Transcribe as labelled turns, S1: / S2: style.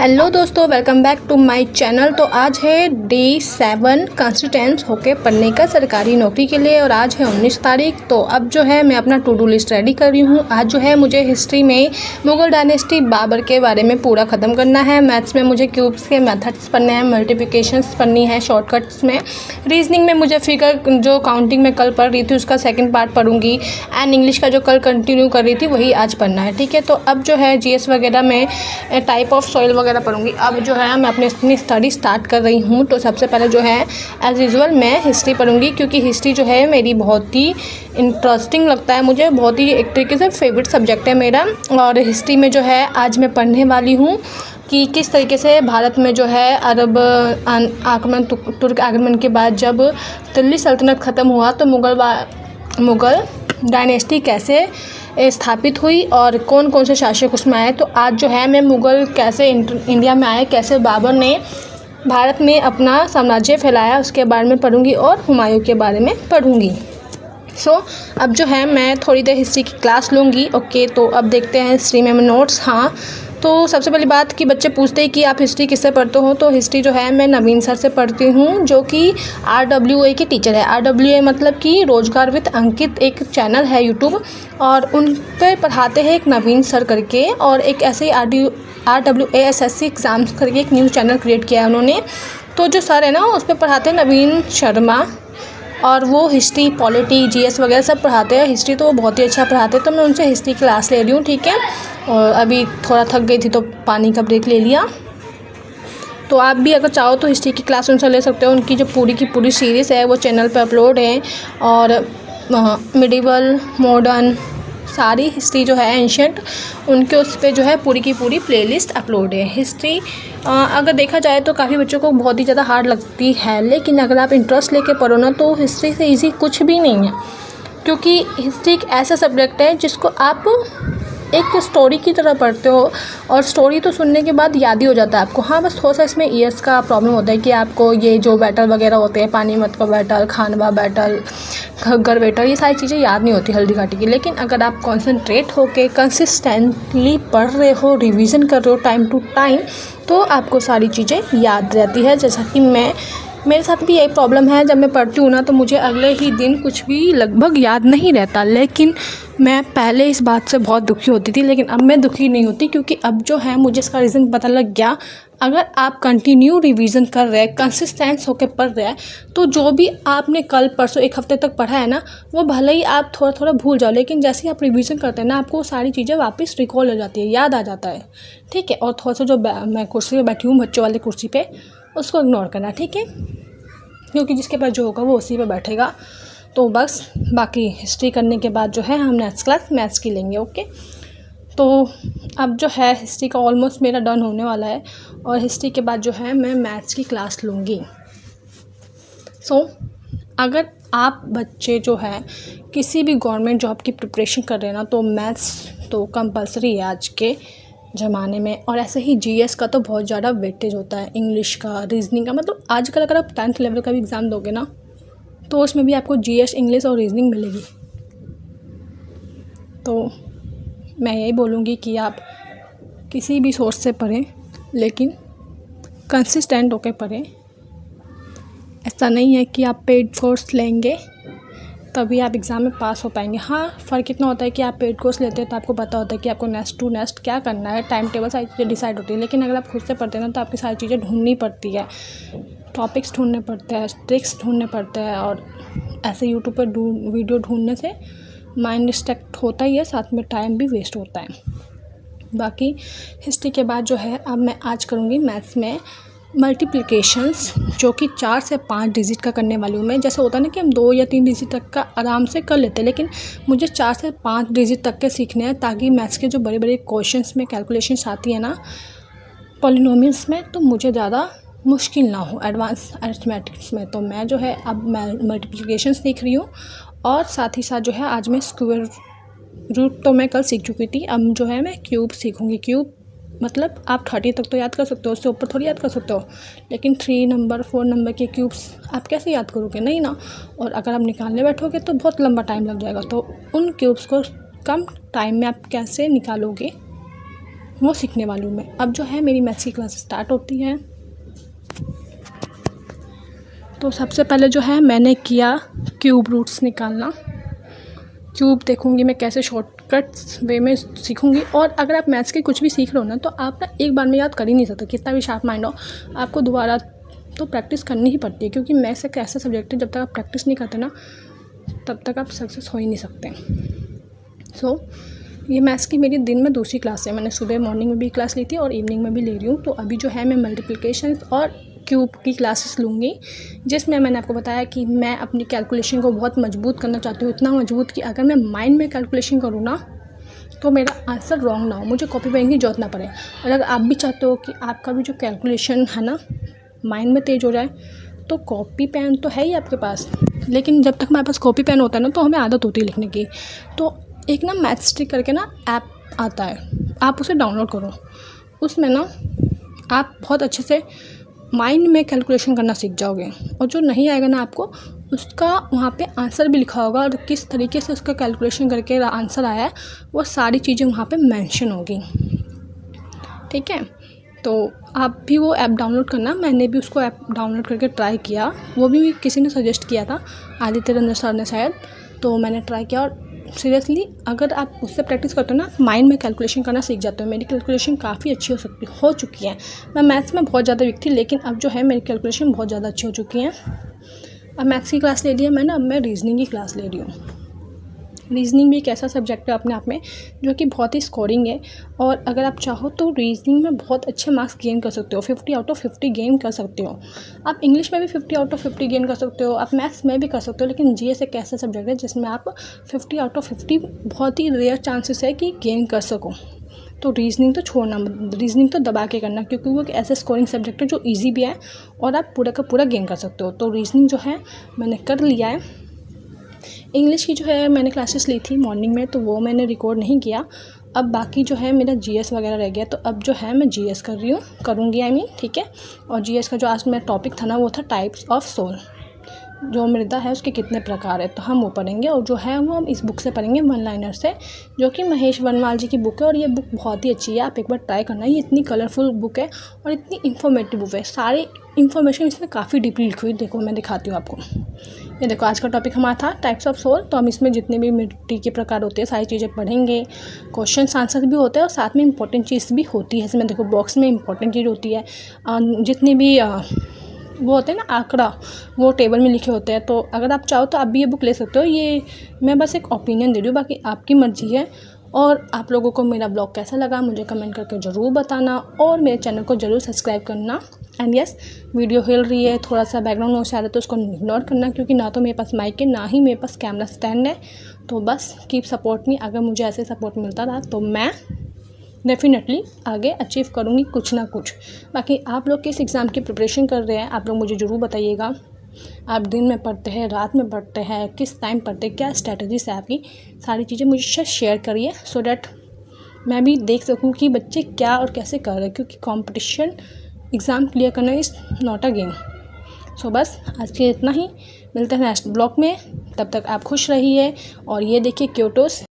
S1: Hello दोस्तों, welcome back to my channel. तो आज है डे 7 कंसिस्टेंस होके पढ़ने का सरकारी नौकरी के लिए और आज है 19 तारीख। तो अब जो है मैं अपना टू डू लिस्ट रेडी कर रही हूँ। आज जो है मुझे हिस्ट्री में मुग़ल डायनेस्टी बाबर के बारे में पूरा ख़त्म करना है। मैथ्स में मुझे क्यूब्स के मेथड्स पढ़ने हैं, मल्टीप्लिकेशंस पढ़नी है शॉर्टकट्स में। रीजनिंग में मुझे फिगर जो काउंटिंग में कल पढ़ रही थी उसका सेकेंड पार्ट पढ़ूंगी एंड इंग्लिश का जो कल कंटिन्यू कर रही थी वही आज पढ़ना है। ठीक है, तो अब जो है जीएस वगैरह में टाइप ऑफ सॉइल वगैरह पढ़ूंगी। अब जो है मैं अपनी स्टडी स्टार्ट कर रही हूँ। तो सबसे पहले जो है एज़ यूजुअल मैं हिस्ट्री पढ़ूंगी, क्योंकि हिस्ट्री जो है मेरी बहुत ही इंटरेस्टिंग लगता है मुझे, बहुत ही एक तरीके से फेवरेट सब्जेक्ट है मेरा। और हिस्ट्री में जो है आज मैं पढ़ने वाली हूँ कि किस तरीके से भारत में जो है अरब आक्रमण तुर्क आक्रमण के बाद जब दिल्ली सल्तनत ख़त्म हुआ तो मुग़ल डायनेस्टी कैसे स्थापित हुई और कौन कौन से शासक उसमें आए। तो आज जो है मैं मुग़ल कैसे इंडिया में आए, कैसे बाबर ने भारत में अपना साम्राज्य फैलाया, उसके बारे में पढ़ूंगी और हुमायूं के बारे में पढ़ूंगी। अब जो है मैं थोड़ी देर हिस्ट्री की क्लास लूँगी। ओके, तो अब देखते हैं हिस्ट्री में नोट्स। हाँ, तो सबसे पहली बात कि बच्चे पूछते हैं कि आप हिस्ट्री किससे पढ़ते हो, तो हिस्ट्री जो है मैं नवीन सर से पढ़ती हूँ, जो कि RWA के टीचर है। RWA मतलब कि रोजगार विद अंकित एक चैनल है यूट्यूब, और उन पर पढ़ाते हैं एक नवीन सर करके। और एक ऐसे ही RWA SSC एग्ज़ाम्स करके एक न्यूज़ चैनल क्रिएट किया है उन्होंने। तो जो सर है ना उस पर पढ़ाते हैं नवीन शर्मा, और वो हिस्ट्री, पॉलिटी, जीएस वगैरह सब पढ़ाते हैं। हिस्ट्री तो वो बहुत ही अच्छा पढ़ाते हैं, तो मैं उनसे हिस्ट्री क्लास ले रही हूँ। ठीक है, और अभी थोड़ा थक गई थी तो पानी का ब्रेक ले लिया। तो आप भी अगर चाहो तो हिस्ट्री की क्लास उनसे ले सकते हो। उनकी जो पूरी की पूरी सीरीज़ है वो चैनल पे अपलोड है, और मिडिवल, मॉडर्न, सारी हिस्ट्री जो है एंशियंट, उनके उस पर जो है पूरी की पूरी प्लेलिस्ट अपलोड है। हिस्ट्री अगर देखा जाए तो काफ़ी बच्चों को बहुत ही ज़्यादा हार्ड लगती है, लेकिन अगर आप इंटरेस्ट लेके पढ़ो ना तो हिस्ट्री से इजी कुछ भी नहीं है, क्योंकि हिस्ट्री एक ऐसा सब्जेक्ट है जिसको आप एक स्टोरी की तरह पढ़ते हो, और स्टोरी तो सुनने के बाद याद ही हो जाता है आपको। हाँ, बस थोड़ा सा इसमें ईयर्स का प्रॉब्लम होता है कि आपको ये जो बैटल वगैरह होते हैं, पानीपत का बैटल, खानवा बैटल, घग्गर बैटल, ये सारी चीज़ें याद नहीं होती हल्दी घाटी की। लेकिन अगर आप कॉन्सेंट्रेट होकर कंसिस्टेंटली पढ़ रहे हो, रिवीजन कर रहे हो टाइम टू टाइम, तो आपको सारी चीज़ें याद रहती है। जैसा कि मेरे साथ भी यही प्रॉब्लम है, जब मैं पढ़ती हूँ ना तो मुझे अगले ही दिन कुछ भी लगभग याद नहीं रहता। लेकिन मैं पहले इस बात से बहुत दुखी होती थी, लेकिन अब मैं दुखी नहीं होती, क्योंकि अब जो है मुझे इसका रीज़न पता लग गया। अगर आप कंटिन्यू रिवीजन कर रहे हैं, कंसिस्टेंस होकर पढ़ रहे हैं, तो जो भी आपने कल परसों एक हफ्ते तक पढ़ा है ना, वो भले ही आप थोड़ा थोड़ा भूल जाओ, लेकिन जैसे ही आप रिवीजन करते हैं ना, आपको सारी चीज़ें वापस रिकॉल हो जाती है, याद आ जाता है। ठीक है, और थोड़ा सा जो मैं कुर्सी पर बैठी हूँ, बच्चों वाली कुर्सी पर, उसको इग्नोर करना। ठीक है, क्योंकि जिसके पास जो होगा वो उसी पे बैठेगा। तो बस बाकी हिस्ट्री करने के बाद जो है हम नेक्स्ट क्लास मैथ्स की लेंगे। ओके, तो अब जो है हिस्ट्री का ऑलमोस्ट मेरा डन होने वाला है, और हिस्ट्री के बाद जो है मैं मैथ्स की क्लास लूँगी। अगर आप बच्चे जो है किसी भी गवर्नमेंट जॉब की प्रिपरेशन कर रहे हैं ना, तो मैथ्स तो कंपलसरी है आज के ज़माने में। और ऐसे ही जीएस का तो बहुत ज़्यादा वेटेज होता है, इंग्लिश का, रीजनिंग का। मतलब आजकल अगर आप 10th लेवल का भी एग्ज़ाम दोगे ना, तो उसमें भी आपको जीएस, इंग्लिश और रीजनिंग मिलेगी। तो मैं यही बोलूँगी कि आप किसी भी सोर्स से पढ़ें, लेकिन कंसिस्टेंट होकर पढ़ें। ऐसा नहीं है कि आप पेड कोर्स लेंगे तभी आप एग्ज़ाम में पास हो पाएंगे। हाँ, फ़र्क इतना होता है कि आप पेड कोर्स लेते हैं तो आपको पता होता है कि आपको नेक्स्ट टू नेक्स्ट क्या करना है, टाइम टेबल सारी चीज़ें डिसाइड होती है। लेकिन अगर आप खुद से पढ़ते हैं ना, तो आपकी सारी चीज़ें ढूंढनी पड़ती है, टॉपिक्स ढूंढने पड़ते हैं, ट्रिक्स ढूंढने पड़ते हैं, और ऐसे यूट्यूब पर वीडियो ढूंढने से माइंड डिस्ट्रैक्ट होता ही है, साथ में टाइम भी वेस्ट होता है। बाकी हिस्ट्री के बाद जो है अब मैं आज करूँगी मैथ्स में मल्टीप्लिकेशंस, जो कि 4 से 5 डिजिट का करने वाली हूँ मैं। जैसे होता है ना कि हम 2 या 3 डिजिट तक का आराम से कर लेते हैं, लेकिन मुझे 4 से 5 डिजिट तक के सीखने हैं, ताकि मैथ्स के जो बड़े बड़े क्वेश्चंस में कैलकुलेशंस आती है ना पॉलिनोमियल्स में, तो मुझे ज़्यादा मुश्किल ना हो एडवांस अरिथमेटिक्स में। तो मैं जो है अब मैं मल्टीप्लिकेशन सीख रही हूँ, और साथ ही साथ जो है आज मैं स्क्वायर रूट तो मैं कल सीख चुकी थी। अब जो है मैं क्यूब सीखूँगी। क्यूब मतलब आप 30 तक तो याद कर सकते हो, उससे ऊपर थोड़ी याद कर सकते हो, लेकिन 3 नंबर 4 नंबर के क्यूब्स आप कैसे याद करोगे, नहीं ना। और अगर आप निकालने बैठोगे तो बहुत लंबा टाइम लग जाएगा। तो उन क्यूब्स को कम टाइम में आप कैसे निकालोगे, वो सीखने वाली हूँ मैं। अब जो है मेरी मैथ्स की क्लास स्टार्ट होती है। तो सबसे पहले जो है मैंने किया क्यूब रूट्स निकालना। क्यूब देखूंगी मैं कैसे शॉर्टकट्स वे में सीखूंगी। और अगर आप मैथ्स के कुछ भी सीख रहे हो ना, तो आप ना एक बार में याद कर ही नहीं सकते, कितना भी शार्प माइंड हो, आपको दोबारा तो प्रैक्टिस करनी ही पड़ती है। क्योंकि मैथ्स एक ऐसा सब्जेक्ट है, जब तक आप प्रैक्टिस नहीं करते ना, तब तक आप सक्सेस हो ही नहीं सकते। ये मैथ्स की मेरी दिन में दूसरी क्लास है। मैंने सुबह मॉर्निंग में भी क्लास ली थी और इवनिंग में भी ले रही हूँ। तो अभी जो है मैं मल्टीप्लिकेशन और क्यूब की क्लासेस लूँगी, जिसमें मैंने आपको बताया कि मैं अपनी कैलकुलेशन को बहुत मजबूत करना चाहती हूँ। इतना मजबूत कि अगर मैं माइंड में कैलकुलेशन करूँ ना, तो मेरा आंसर रॉन्ग ना हो, मुझे कॉपी पेन की जरूरत ना पड़े। और अगर आप भी चाहते हो कि आपका भी जो कैलकुलेशन है ना माइंड में तेज़ हो जाए, तो कॉपी पेन तो है ही आपके पास, लेकिन जब तक हमारे पास कॉपी पेन होता है ना, तो हमें आदत होती है लिखने की। तो एक ना मैथस्टिक करके ना ऐप आता है, आप उसे डाउनलोड करो। उसमें ना आप बहुत अच्छे से माइंड में कैलकुलेशन करना सीख जाओगे। और जो नहीं आएगा ना आपको, उसका वहाँ पे आंसर भी लिखा होगा और किस तरीके से उसका कैलकुलेशन करके आंसर आया है, वो सारी चीज़ें वहाँ पे मेंशन होगी। ठीक है, तो आप भी वो ऐप डाउनलोड करना। मैंने भी उसको ऐप डाउनलोड करके ट्राई किया, वो भी किसी ने सजेस्ट किया था, आदित्य रंजन सर ने शायद। तो मैंने ट्राई किया और सीरियसली अगर आप उससे प्रैक्टिस करते हो ना, माइंड में कैलकुलेशन करना सीख जाते हो। मेरी कैलकुलेशन काफ़ी अच्छी हो चुकी है। मैं मैथ्स में बहुत ज़्यादा वीक थी, लेकिन अब जो है मेरी कैलकुलेशन बहुत ज़्यादा अच्छी हो चुकी है। अब मैथ्स की क्लास ले ली है मैंने, अब मैं रीजनिंग की क्लास ले रही हूँ। रीजनिंग भी एक ऐसा सब्जेक्ट है अपने आप में जो कि बहुत ही स्कोरिंग है। और अगर आप चाहो तो रीजनिंग में बहुत अच्छे मार्क्स गेन कर सकते हो, 50 आउट ऑफ 50 गेन कर सकते हो। आप इंग्लिश में भी 50 आउट ऑफ 50 गेन कर सकते हो, आप मैथ्स में भी कर सकते हो। लेकिन जीएस एक ऐसा सब्जेक्ट है जिसमें आप 50 आउट ऑफ 50 बहुत ही रेयर चांसेस है कि गेन कर सको। तो रीजनिंग तो छोड़ना मत, रीजनिंग तो दबा के करना, क्योंकि वो एक ऐसा स्कोरिंग सब्जेक्ट है जो ईजी भी है और आप पूरा का पूरा गेन कर सकते हो। तो रीजनिंग जो है मैंने कर लिया है। इंग्लिश की जो है मैंने क्लासेस ली थी मॉर्निंग में, तो वो मैंने रिकॉर्ड नहीं किया। अब बाकी जो है मेरा जीएस वगैरह रह गया, तो अब जो है मैं जीएस कर रही हूँ, करूँगी आई मीन। ठीक है, और जीएस का जो आज मेरा टॉपिक था ना, वो था टाइप्स ऑफ सोल। जो मृदा है उसके कितने प्रकार है, तो हम वो पढ़ेंगे। और जो है वो हम इस बुक से पढ़ेंगे, वन लाइनर से, जो कि महेश वनवाल जी की बुक है। और ये बुक बहुत ही अच्छी है, आप एक बार ट्राई करना। ये इतनी कलरफुल बुक है और इतनी इन्फॉर्मेटिव बुक है, सारी इन्फॉर्मेशन इसमें काफ़ी डीपली लिखी हुई। देखो मैं दिखाती हूँ आपको। ये देखो, आज का टॉपिक हमारा था टाइप्स ऑफ सोल। तो हम इसमें जितने भी मिट्टी के प्रकार होते हैं सारी चीज़ें पढ़ेंगे, क्वेश्चन आंसर भी होते हैं और साथ में इंपॉर्टेंट चीज़ भी होती है। इसमें देखो बॉक्स में इंपॉर्टेंट चीज़ होती है, जितनी भी वो होते हैं ना आंकड़ा, वो टेबल में लिखे होते हैं। तो अगर आप चाहो तो आप भी ये बुक ले सकते हो। ये मैं बस एक ओपिनियन दे रही हूँ, बाकी आपकी मर्ज़ी है। और आप लोगों को मेरा ब्लॉग कैसा लगा मुझे कमेंट करके ज़रूर बताना, और मेरे चैनल को ज़रूर सब्सक्राइब करना। एंड यस, वीडियो हिल रही है, थोड़ा सा बैकग्राउंड नॉइस आ रहा है, तो उसको इग्नोर करना, क्योंकि ना तो मेरे पास माइक है, ना ही मेरे पास कैमरा स्टैंड है। तो बस कीप सपोर्ट मी। अगर मुझे ऐसे सपोर्ट मिलता रहा तो मैं डेफिनेटली आगे अचीव करूँगी कुछ ना कुछ। बाकी आप लोग किस एग्ज़ाम की प्रिपरेशन कर रहे हैं, आप लोग मुझे ज़रूर बताइएगा। आप दिन में पढ़ते हैं, रात में पढ़ते हैं, किस टाइम पढ़ते हैं, क्या स्ट्रैटेजीज है आपकी, सारी चीज़ें मुझे शेयर करिए, सो डैट मैं भी देख सकूँ कि बच्चे क्या और कैसे कर रहे हैं। क्योंकि कंपटीशन एग्ज़ाम क्लियर करना इज़ नॉट अ गेम। सो बस आज के इतना ही, मिलते हैं नेक्स्ट ब्लॉग में। तब तक आप खुश रहिए और ये देखिए क्योटोस।